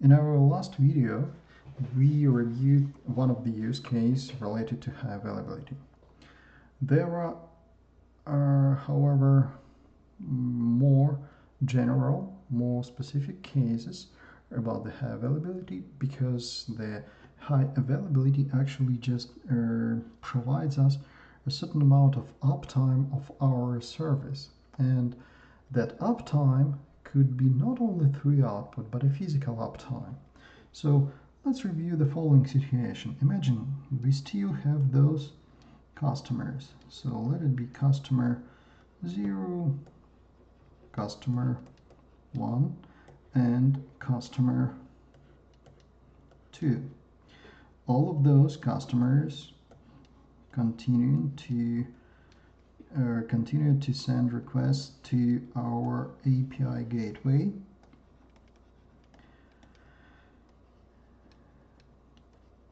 In our last video, we reviewed one of the use cases related to high availability. There are, however, more general, more specific cases about the high availability, because the high availability actually just provides us a certain amount of uptime of our service, and that uptime could be not only through output but a physical uptime. So let's review the following situation. Imagine we still have those customers. So let it be customer 0, customer 1, and customer 2. All of those customers continue to send requests to our API gateway,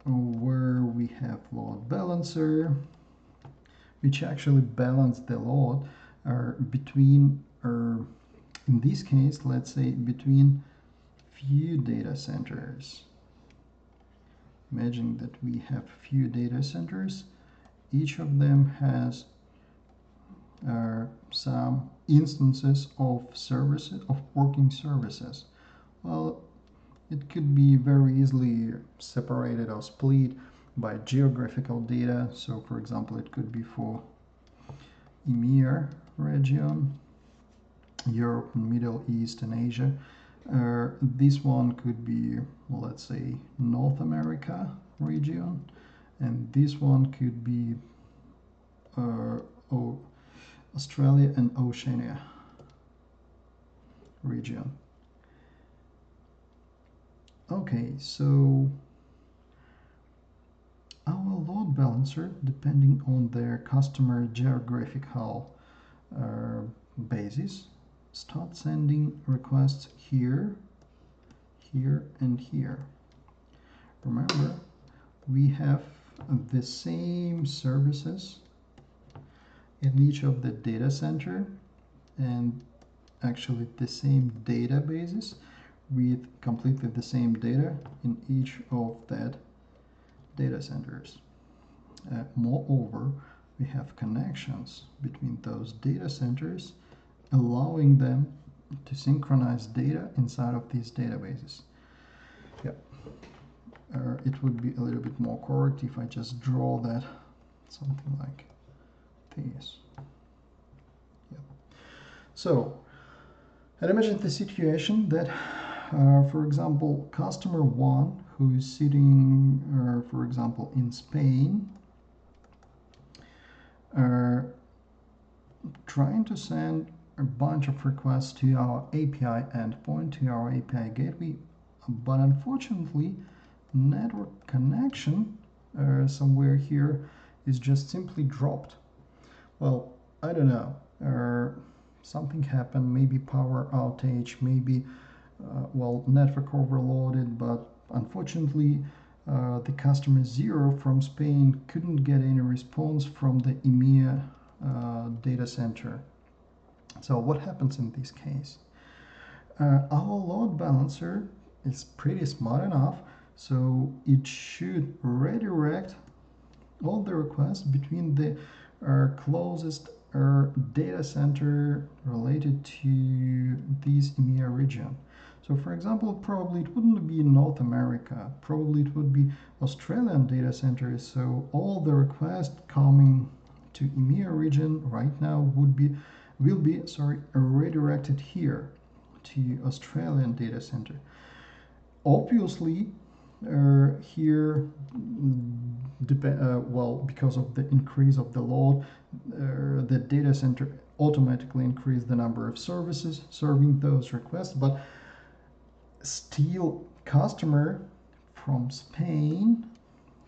where we have load balancer, which actually balance the load between, in this case, let's say between few data centers. Imagine that we have few data centers. Each of them has some instances of services, of working services. Well, it could be very easily separated or split by geographical data. So for example, it could be for EMEA region, Europe, Middle East, and Asia. This one could be, let's say, North America region, and this one could be Australia and Oceania region. Okay, so our load balancer, depending on their customer geographical basis, start sending requests here, here, and here. Remember, we have the same services in each of the data center, and actually the same databases with completely the same data in each of that data centers. Moreover, we have connections between those data centers, allowing them to synchronize data inside of these databases. It would be a little bit more correct if I just draw that something like this. So, and imagine the situation that, for example, customer 1, who is sitting, for example, in Spain, trying to send a bunch of requests to our API endpoint, to our API gateway, but unfortunately, network connection somewhere here is just simply dropped. Well, I don't know. Something happened, maybe power outage, maybe well, network overloaded, but unfortunately the customer 0 from Spain couldn't get any response from the EMEA data center. So what happens in this case? Our load balancer is pretty smart enough, so it should redirect all the requests between the closest data center related to this EMEA region. So for example, probably it wouldn't be North America, probably it would be Australian data centers. So all the requests coming to EMEA region right now will be redirected here to Australian data center. Obviously, here, well, because of the increase of the load, the data center automatically increase the number of services serving those requests, but still customer from Spain,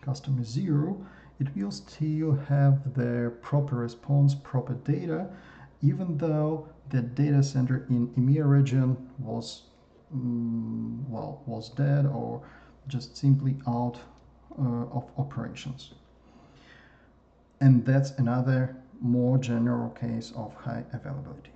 customer 0, it will still have the proper response, proper data, even though the data center in EMEA region was was dead or just simply out of operations. And that's another more general case of high availability.